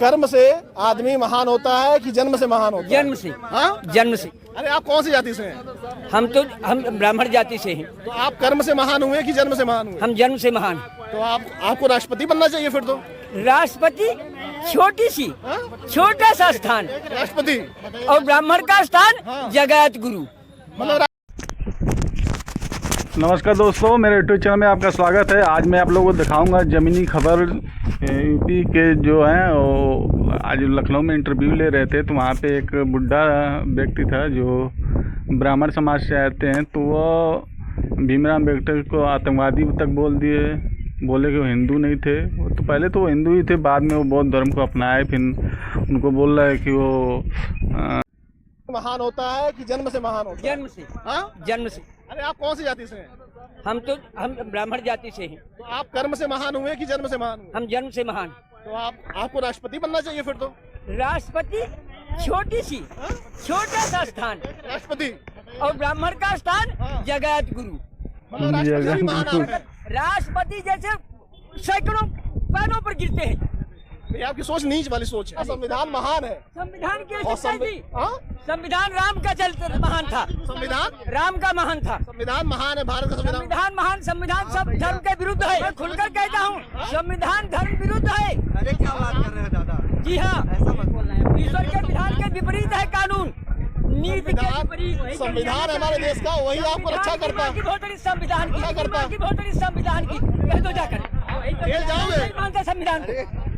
कर्म से आदमी महान होता है कि जन्म से महान होता है? जन्म से। हाँ? जन्म से। अरे आप कौन सी जाति से हैं? हम ब्राह्मण जाति से हैं। तो आप कर्म से महान हुए कि जन्म से महान हुए? हम जन्म से महान। तो आपको राष्ट्रपति बनना चाहिए फिर तो। राष्ट्रपति छोटी सी, छोटा सा स्थान, राष्ट्रपति और ब्राह्मण का स्थान जगत गुरु। मतलब नमस्कार दोस्तों, मेरे यूट्यूब चैनल में आपका स्वागत है। आज मैं आप लोगों को दिखाऊंगा ज़मीनी खबर। यूपी के जो हैं वो आज लखनऊ में इंटरव्यू ले रहे थे, तो वहाँ पे एक बुढ़ा व्यक्ति था जो ब्राह्मण समाज से आते हैं, तो वो भीमराव अम्बेडकर को आतंकवादी तक बोले कि वो हिंदू नहीं थे। तो पहले तो वो हिंदू ही थे, बाद में वो बौद्ध धर्म को अपनाए। फिर उनको बोल रहा है कि वो महान होता है कि जन्म से महान होता है? जन्म से। हाँ? जन्म से। अरे आप कौन सी जाति से हैं? हम ब्राह्मण जाति से हैं। तो आप कर्म से महान हुए कि जन्म से महान हुए? हम जन्म से महान। तो आपको राष्ट्रपति बनना चाहिए फिर तो। राष्ट्रपति छोटी सी, छोटा सा स्थान, राष्ट्रपति और ब्राह्मण का स्थान जगत गुरु। मतलब राष्ट्रपति भी महान आप हैं। राष्ट्रपति जैसे सैकड़ों पैरों पर गिरते हैं। ये आपकी सोच नीच वाली सोच है। संविधान महान है। संविधान के और संविधान राम का चलते महान था। संविधान राम का महान था। संविधान महान है, भारत का संविधान। संविधान महान, संविधान सब धर्म के विरुद्ध है। मैं खुलकर कहता हूँ, संविधान धर्म विरुद्ध है। अरे क्या बात कर रहे हो दादा? जी हाँ, ऐसा मत बोलना है। ईश्वर के विधान के विपरीत है कानून, नीति के विपरीत। संविधान हमारे देश का, वही आपको रक्षा करता है। संविधान की करता है। संविधान की कह दो जाकर। जेल जाओगे? नहीं मानते संविधान को।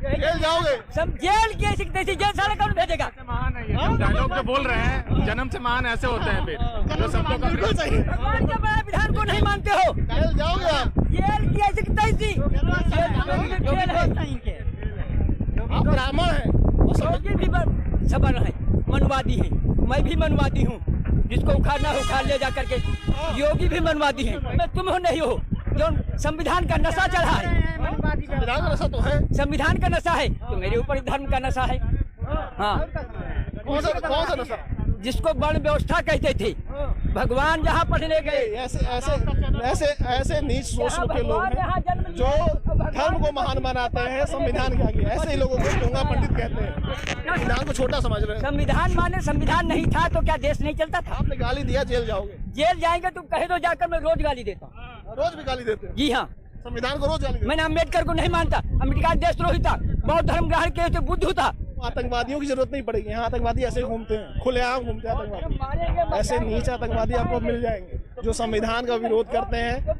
जेल जाओगे? सब जेल की ऐसी जेल सारा कौन भेजेगा? डायलॉग जो बोल रहे हैं, जन्म से महान ऐसे होते हैं फिर जो सबको बिल्कुल सही। भगवान के बड़े विधान को नहीं मानते हो। जेल जाओगे आप? जेल की ऐसी तैसी जेल है। आप ब्राह्मण हैं। योगी भी सबर है, मनवादी है। मैं भी मनवादी हूँ, जिसको उखाड़ना है उखाड़ ले जा करके। योगी भी मनवादी है। मैं तुम हो नहीं हो जो संविधान का नशा चढ़ा है। संविधान का नशा तो है। संविधान का नशा है तो मेरे ऊपर धर्म का नशा है। हाँ, कौन सा नशा? जिसको वर्ण व्यवस्था कहते थे, भगवान जहाँ पढ़ने गए। ऐसे नीच सोच के लोग हैं जो धर्म को महान बनाते हैं संविधान के आगे। ऐसे ही लोगों को गंगा पंडित कहते हैं। संविधान को छोटा समझ रहे हैं। संविधान माने संविधान नहीं था तो क्या देश नहीं चलता था? आपने गाली दिया, जेल जाओगे। जेल जाएंगे तुम कह दो जाकर, मैं रोज गाली देता हूँ। रोज भी गाली देते हैं? जी हाँ, संविधान को रोज गाली देते हैं। मैंने अम्बेडकर को नहीं मानता। अम्बेडकर देशद्रोही था, बौद्ध धर्म ग्रहण किए थे, बुद्ध था। आतंकवादियों की जरूरत नहीं पड़ेगी। यहाँ आतंकवादी ऐसे घूमते हैं, खुलेआम घूमते हैं आतंकवादी। ऐसे नीच आतंकवादी आपको मिल जाएंगे जो संविधान का विरोध करते हैं,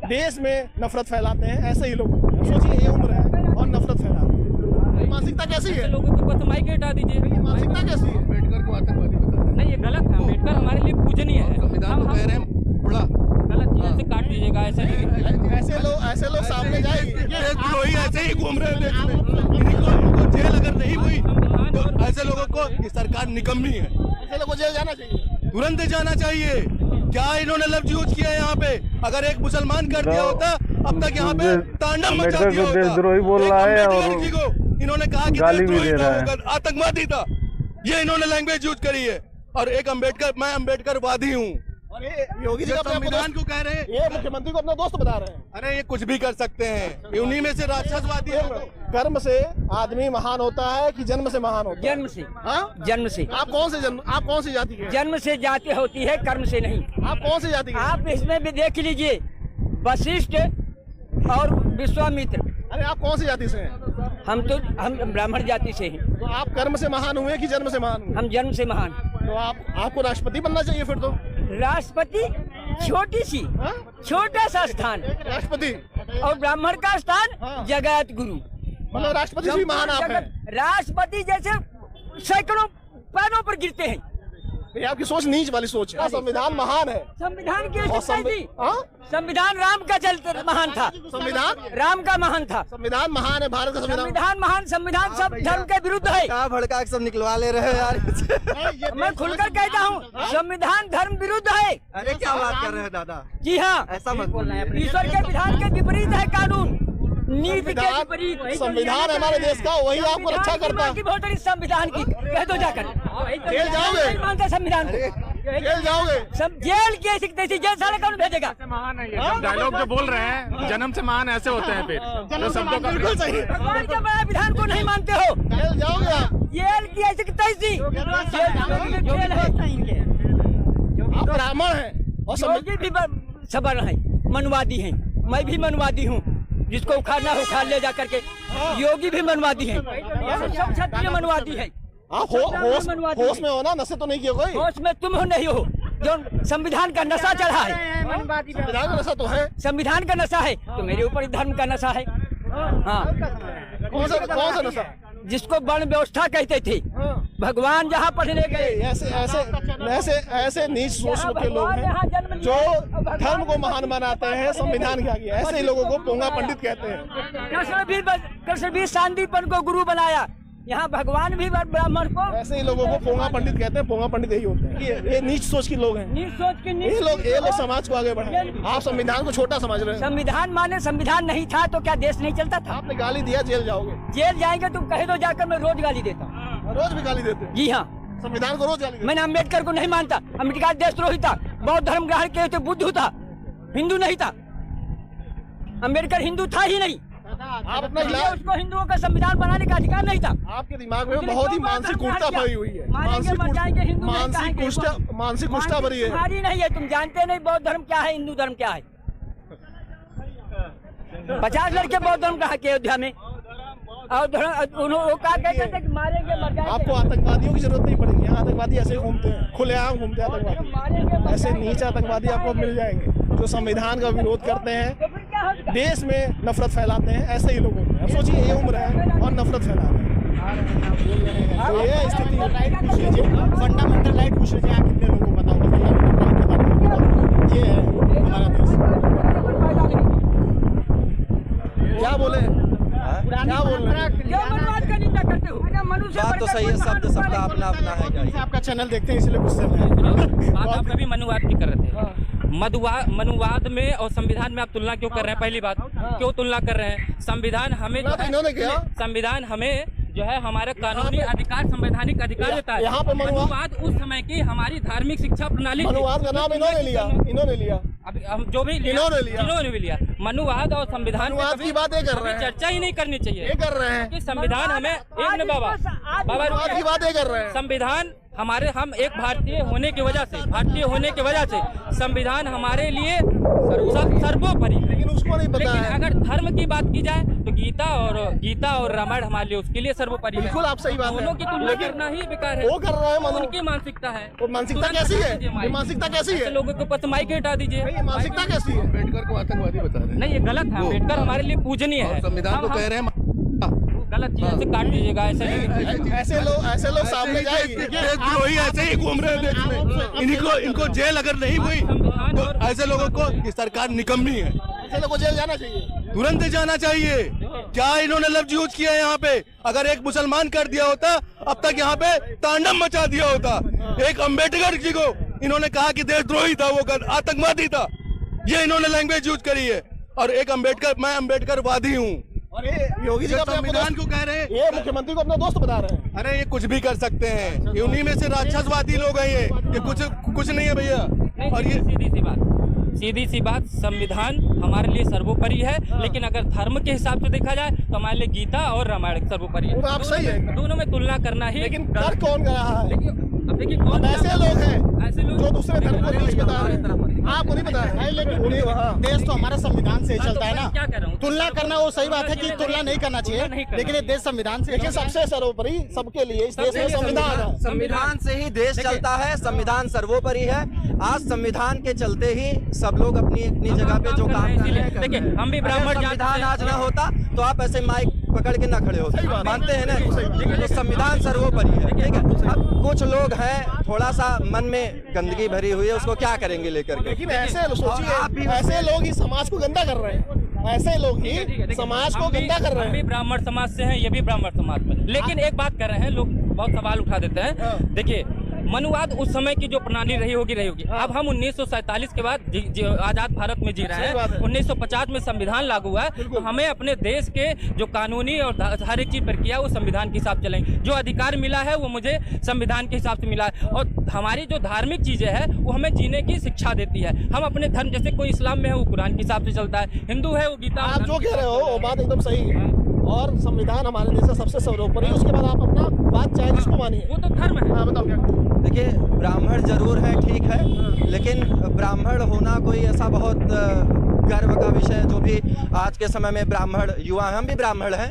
देश में नफरत फैलाते हैं। ऐसे ही लोग सोचिए, ये उम्र है और नफरत फैलाते हैं। मानसिकता कैसी है? लोगों के ऊपर माइक हटा दीजिए। मानसिकता कैसी है? अम्बेडकर को आतंकवादी बता नहीं, ये गलत है। अम्बेडकर हमारे लिए पूजनीय है। संविधान को कह रहे हैं बुढ़ा। गलत चीज से काट दीजिएगा। ऐसे लोग सामने जाएंगे। द्रोही ऐसे ही घूम रहे हैं देश में। इनको जेल अगर नहीं हुई तो ऐसे लोगों को ये सरकार निकम्मी है। ऐसे लोगों को जेल जाना चाहिए, तुरंत जाना चाहिए। क्या इन्होंने लफ्ज यूज किया है यहाँ पे? अगर एक मुसलमान कर दिया होता, अब तक यहाँ पे तांडव मचा दिया होता। देशद्रोही बोल रहा है और इन्होंने कहा कि गाली भी दे रहा है, आतंकवादी था। ये इन्होंने लैंग्वेज यूज करी है। और एक अम्बेडकर, मैं अम्बेडकरवादी हूँ। योगी जी अपने संविधान को कह रहे हैं, ये मुख्यमंत्री को अपना दोस्त बता रहे हैं। अरे ये कुछ भी कर सकते हैं। उन्हीं में से राक्षसवादी है। कर्म से आदमी महान होता है कि जन्म से महान होता है? जन्म से। हाँ? जन्म से। आप कौन सी जाति के हैं? जन्म से जाति होती है, कर्म से नहीं। आप कौन सी जाति के हैं? आप इसमें भी देख लीजिए, वशिष्ठ और विश्वामित्र। अरे आप कौन सी जाति से हैं? हम ब्राह्मण जाति से हैं। तो आप कर्म से महान हुए कि जन्म से महान हुए? हम जन्म से महान। तो आपको राष्ट्रपति बनना चाहिए फिर तो। राष्ट्रपति छोटी सी, छोटा सा स्थान, राष्ट्रपति और ब्राह्मण का स्थान जगत गुरु। मतलब राष्ट्रपति भी महान आप हैं। राष्ट्रपति जैसे सैकड़ों पैरों पर गिरते हैं। ये आपकी सोच नीच वाली सोच है। संविधान महान है। संविधान की और संविधान राम का चलते महान था। संविधान राम का महान था। संविधान महान है, भारत का संविधान। संविधान महान, संविधान सब धर्म के विरुद्ध है। क्या भड़का के सब निकलवा ले रहे हो यार? मैं खुलकर कहता हूँ, संविधान धर्म विरुद्ध है। अरे क्या बात कर रहे हो दादा? जी हाँ, ऐसा मत बोलना है। ईश्वर के विधान के विपरीत है कानून, नीति के विपरीत। संविधान हमारे देश का, वही आपको रक्षा करता है। संविधान की कह दो जाकर। जेल जाओगे? नहीं मानते संविधान को। जेल जाओगे। सब जेल की ऐसी तैसी जेल साले कौन भेजेगा? डायलॉग जो बोल रहे हैं जन्म से महान ऐसे होते हैं, फिर जो शब्दों का बिल्कुल सही। भगवान के बड़ा विधान को नहीं मानते हो। जेल जाओगे आप। जेल की ऐसी तैसी जेल है। आप ब्राह्मण हैं और योगी भी सबर है, मनवादी हैं, मैं भी मनवादी हूँ। जिसको उखाड़ना उखाड़ ले जा करके। योगी भी मनवादी है, सब क्षत्रिय मनवादी है। आप होश में हो ना, नशे तो नहीं किए कोई? होश में तुम हो नहीं हो, जो संविधान का नशा चढ़ा है। संविधान का नशा तो है। संविधान का नशा है तो मेरे ऊपर धर्म का नशा है। हाँ, कौन सा नशा? जिसको वर्ण व्यवस्था कहते थे, भगवान जहाँ पढ़ने गए। ऐसे नीच सोच के लोग हैं जो धर्म को महान बनाते हैं, संविधान के आगे। ऐसे ही लोगों को पोंगा पंडित कहते हैं। कृष्ण शांतिपन को गुरु बनाया, यहाँ भगवान भी ब्राह्मण को। ऐसे ही लोगों को पोंगा पंडित कहते हैं। पोंगा पंडित यही होते हैं। ये नीच सोच के लोग हैं। नीच सोच के ये लोग समाज को आगे बढ़ाए। आप संविधान को छोटा समझ रहे हैं। संविधान माने संविधान नहीं था तो क्या देश नहीं चलता था? आपने गाली दिया, जेल जाओगे। जेल जाएंगे तुम कहे दो जाकर, मैं रोज गाली देता हूँ। रोज भी गाली देते हैं? जी हाँ, संविधान को रोज गाली देते हैं। मैंने अम्बेडकर को नहीं मानता। अम्बेडकर देशद्रोही था, बौद्ध धर्म ग्रहण किए थे, बुद्ध था, हिंदू नहीं था। अम्बेडकर हिंदू था ही नहीं। आप अपना उसको हिंदुओं का संविधान बनाने का अधिकार नहीं था। आपके दिमाग में बहुत ही मानसिक कुष्ठा भरी हुई है। मानसिक कुष्ठा भरी है। तुम्हारी नहीं है, तुम जानते नहीं बौद्ध धर्म क्या है, हिंदू धर्म क्या है। 50 लड़के बौद्ध धर्म कहा के अयोध्या में, और वो क्या कहते थे कि मारेंगे मर जाएंगे। आपको आतंकवादियों की जरूरत नहीं पड़ेगी। यहाँ आतंकवादी ऐसे घूमते हैं, खुलेआम घूमते हैं आतंकवादी। ऐसे नीच आतंकवादी आपको मिल जाएंगे जो संविधान का विरोध करते हैं, देश में नफरत फैलाते हैं। ऐसे ही लोग होते हैं। सोचिए, ये उम्र है और नफरत फैला रहे हैं। तो ये स्थिति फंडामेंटल राइट पूछ लीजिए, आप कितने लोगों को पता होगा? ये है हमारा देश। क्या बोले? क्या बोल रहे हैं? बात तो सही है, शब्द सबका अपना अपना है। आपका चैनल देखते हैं इसलिए गुस्से में। आप कभी मनुवाद की कर रहे थे। मनुवाद में और संविधान में आप तुलना क्यों कर रहे हैं? पहली बात, क्यों तुलना कर रहे हैं? संविधान हमें संविधान हमें जो है हमारे कानूनी अधिकार, संवैधानिक अधिकार देता है। यहाँ पे मनुवाद उस समय की हमारी धार्मिक शिक्षा प्रणाली। मनुवाद का नाम इन्होंने लिया। अभी हम जो भी इन्होंने भी लिया। मनुवाद और संविधान की बातें कर रहे हैं। चर्चा ही नहीं करनी चाहिए। ये कर रहे हैं कि संविधान हमें एक बाबा की बातें कर रहे हैं। संविधान हम एक भारतीय होने की वजह से संविधान हमारे लिए सर्वोपरि। लेकिन उसको नहीं पता है। अगर धर्म की बात की जाए तो गीता और रामायण हमारे लिए उसके लिए सर्वोपरि है। बिल्कुल आप सही बात है। दोनों की तुलना करना ही बेकार है। वो कर रहे हैं, उनकी मानसिकता है। वो मानसिकता कैसी है? मानसिकता कैसी है? लोगों को पथ माइक हटा दीजिए। ये मानसिकता कैसी है? अम्बेडकर को आतंकवादी बता रहे हैं। नहीं, ये गलत है। अम्बेडकर हमारे लिए पूजनीय है। संविधान को कह रहे हैं गलत चीज से काट दीजिएगा। ऐसे लोग सामने जाएंगे। देशद्रोही ऐसे ही घूम रहे हैं देश में। इनको जेल अगर नहीं हुई तो ऐसे लोगों को ये सरकार निकम्मी है। ऐसे लोगों को जेल जाना चाहिए, तुरंत जाना चाहिए। क्या इन्होंने लफ्ज यूज किया है यहाँ पे? अगर एक मुसलमान कर दिया होता अब तक यहाँ पे तांडव मचा दिया होता। एक अम्बेडकर जी को इन्होंने कहा कि देशद्रोही था, वो आतंकवादी था। ये इन्होंने लैंग्वेज यूज करी है। और एक मैं अम्बेडकरवादी हूँ। और ये योगी जी का संविधान को कह रहे हैं, ये मुख्यमंत्री को अपना दोस्त बता रहे हैं। अरे ये कुछ भी कर सकते हैं। ये उन्हीं में से राक्षसवादी लोग हैं। ये कुछ नहीं है भैया। और ये सीधी सी बात, संविधान हमारे लिए सर्वोपरि है। लेकिन अगर धर्म के हिसाब से देखा जाए तो हमारे लिए गीता और रामायण सर्वोपरि है। आप सही है। दोनों में तुलना करना ही। लेकिन कर कौन कर रहा है? अब देखिए कौन ऐसे लोग हैं जो दूसरे धर्म को बीच बता रहे हैं। आपको नहीं पता है। लेकिन देश तो हमारा संविधान से चलता है ना। क्या कह रहा हूँ? तुलना करना वो सही बात है कि तुलना नहीं करना चाहिए, लेकिन ये देश संविधान से। लेकिन सबसे सर्वोपरि सबके लिए इस देश में संविधान है। संविधान से ही देश चलता है, संविधान सर्वोपरि है। आज संविधान के चलते ही सब लोग अपनी जगह पे जो काम कर रहे हैं। देखिए, हम भी ब्राह्मण संविधान आज ना होता तो आप ऐसे माइक पकड़ के ना खड़े होते। मानते हैं ना? तो संविधान सर्वोपरि है, ठीक है। अब कुछ लोग हैं थोड़ा सा मन में गंदगी भरी हुई है, उसको क्या करेंगे लेकर के। लेकिन ऐसे सोचिए, ऐसे लोग ही समाज को गंदा कर रहे हैं। ऐसे लोग ही समाज को गंदा कर रहे हम भी हैं। ब्राह्मण समाज से हैं, ये भी ब्राह्मण समाज में। लेकिन एक बात कर रहे हैं लोग, बहुत सवाल उठा देते हैं। देखिए, मनुवाद उस समय की जो प्रणाली रही होगी अब हम 1947 के बाद आजाद भारत में जी रहे हैं। 1950 में संविधान लागू हुआ है, तो हमें अपने देश के जो कानूनी और हर एक चीज प्रक्रिया वो संविधान के हिसाब से चलेंगे। जो अधिकार मिला है वो मुझे संविधान के हिसाब से मिला है, और हमारी जो धार्मिक चीजें हैं वो हमें जीने की शिक्षा देती है। हम अपने धर्म, जैसे कोई इस्लाम में है वो कुरान के हिसाब से चलता है, हिंदू है वो गीता। आप जो कह रहे हो वो बात एकदम सही है, और संविधान हमारे देश का सबसे सर्वोपरि है। उसके बाद आप अपना बात चाहे जिसको मानिए, वो तो धर्म है। हाँ बताओ क्या। देखिए, ब्राह्मण जरूर है, ठीक है, लेकिन ब्राह्मण होना कोई ऐसा बहुत गर्व का विषय है। जो भी आज के समय में ब्राह्मण युवा हैं, हम भी ब्राह्मण हैं,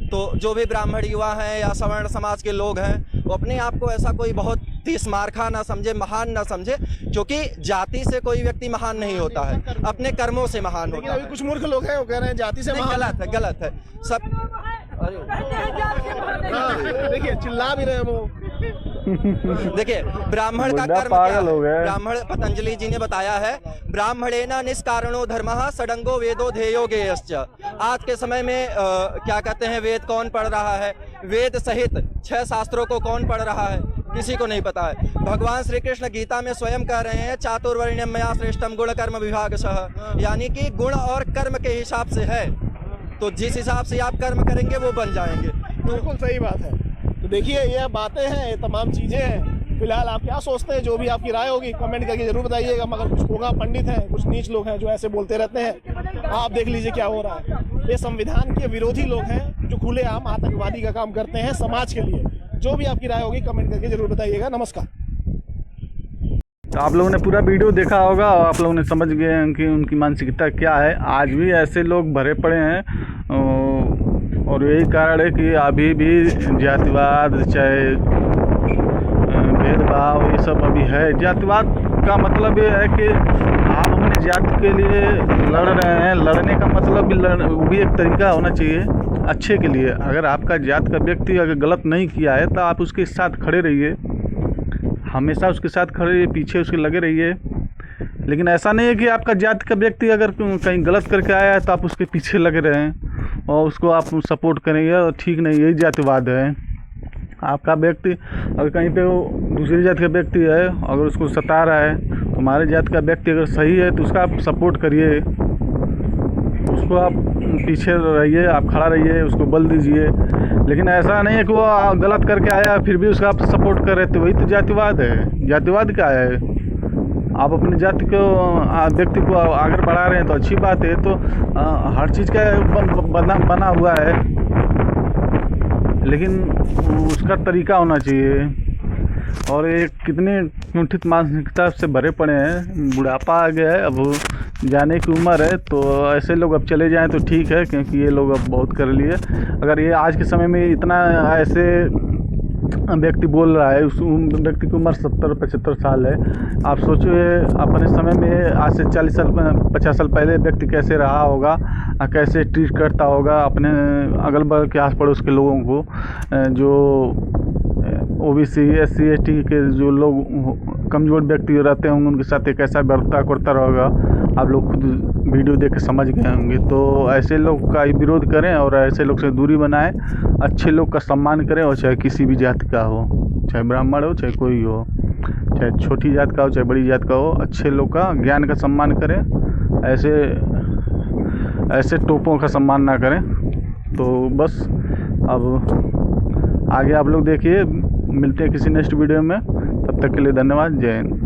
तो जो भी ब्राह्मण युवा हैं या सवर्ण समाज के लोग हैं वो अपने आप को ऐसा कोई बहुत तीसमारखा ना समझे, महान ना समझे, क्योंकि जाति से कोई व्यक्ति महान नहीं होता है, अपने कर्मों से महान होता है। कुछ मूर्ख लोग हैं वो कह रहे हैं जाति से महान। गलत है सब। देखिए चिल्ला भी रहे वो। देखिए, ब्राह्मण का कर्म क्या है? ब्राह्मण, पतंजलि जी ने बताया है, ब्राह्मणेन निष्कारणो धर्मः षडंगो वेदो ध्येयो गेयश्च। आज के समय में क्या कहते हैं, वेद कौन पढ़ रहा है? वेद सहित 6 शास्त्रों को कौन पढ़ रहा है? किसी को नहीं पता है। भगवान श्री कृष्ण गीता में स्वयं कह रहे हैं, चातुर्वर्ण्यम मया श्रेष्ठम गुण कर्म विभागशः, यानी कि गुण और कर्म के हिसाब से है, तो जिस हिसाब से आप कर्म करेंगे वो बन जाएंगे। बिल्कुल सही बात है। तो देखिए, ये बातें हैं, ये तमाम चीज़ें हैं। फिलहाल आप क्या सोचते हैं, जो भी आपकी राय होगी कमेंट करके जरूर बताइएगा। मगर कुछ होगा पंडित हैं, कुछ नीच लोग हैं जो ऐसे बोलते रहते हैं। आप देख लीजिए क्या हो रहा है। ये संविधान के विरोधी लोग हैं जो खुलेआम आतंकवादी का काम करते हैं समाज के लिए। जो भी आपकी राय होगी कमेंट करके जरूर बताइएगा। नमस्कार। तो आप लोगों ने पूरा वीडियो देखा होगा और आप लोगों ने समझ गए हैं कि उनकी मानसिकता क्या है। आज भी ऐसे लोग भरे पड़े हैं, और यही कारण है कि अभी भी जातिवाद, चाहे भेदभाव, ये सब अभी है। जातिवाद का मतलब ये है कि आप अपने जाति के लिए लड़ रहे हैं। लड़ने का मतलब वो भी एक तरीका होना चाहिए अच्छे के लिए। अगर आपका जात का व्यक्ति अगर गलत नहीं किया है तो आप उसके साथ खड़े रहिए, हमेशा उसके साथ खड़े रहिए, पीछे उसके लगे रहिए। लेकिन ऐसा नहीं है कि आपका जाति का व्यक्ति अगर कहीं गलत करके आया है तो आप उसके पीछे लगे रहें और उसको आप सपोर्ट करेंगे, ठीक नहीं। यही जातिवाद है। आपका व्यक्ति अगर कहीं पे वो दूसरी जाति का व्यक्ति है, अगर उसको सता रहा है, तो हमारे जाति का व्यक्ति अगर सही है तो उसका आप सपोर्ट करिए, उसको आप पीछे रहिए, आप खड़ा रहिए, उसको बल दीजिए। लेकिन ऐसा नहीं है कि वो गलत करके आया फिर भी उसका आप सपोर्ट कर रहे, तो वही तो जातिवाद है। जातिवाद क्या है? आप अपनी जाति को, व्यक्ति को आगे बढ़ा रहे हैं तो अच्छी बात है। तो हर चीज़ का बना हुआ है, लेकिन उसका तरीका होना चाहिए। और ये कितनी कुंठित मानसिकता से भरे पड़े हैं। बुढ़ापा आ गया है, अब जाने की उम्र है, तो ऐसे लोग अब चले जाएं तो ठीक है, क्योंकि ये लोग अब बहुत कर लिए। अगर ये आज के समय में इतना ऐसे व्यक्ति बोल रहा है, उस व्यक्ति की उम्र 70-75 साल है। आप सोचो अपने समय में आज से 40 साल 50 साल पहले व्यक्ति कैसे रहा होगा, कैसे ट्रीट करता होगा अपने अगल बगल के आस पड़ोस के लोगों को। जो OBC SC ST के जो लोग कमज़ोर व्यक्ति रहते होंगे उनके साथ एक ऐसा बर्ताव करता रहेगा, आप लोग खुद वीडियो देख के समझ गए होंगे। तो ऐसे लोग का विरोध करें और ऐसे लोग से दूरी बनाएं। अच्छे लोग का सम्मान करें, और चाहे किसी भी जाति का हो, चाहे ब्राह्मण हो, चाहे कोई हो, चाहे छोटी जात का हो, चाहे बड़ी जात का हो, अच्छे लोग का, ज्ञान का सम्मान करें। ऐसे टोपों का सम्मान ना करें। तो बस अब आगे आप लोग देखिए, मिलते हैं किसी नेक्स्ट वीडियो में। तब तक के लिए धन्यवाद। जय हिंद।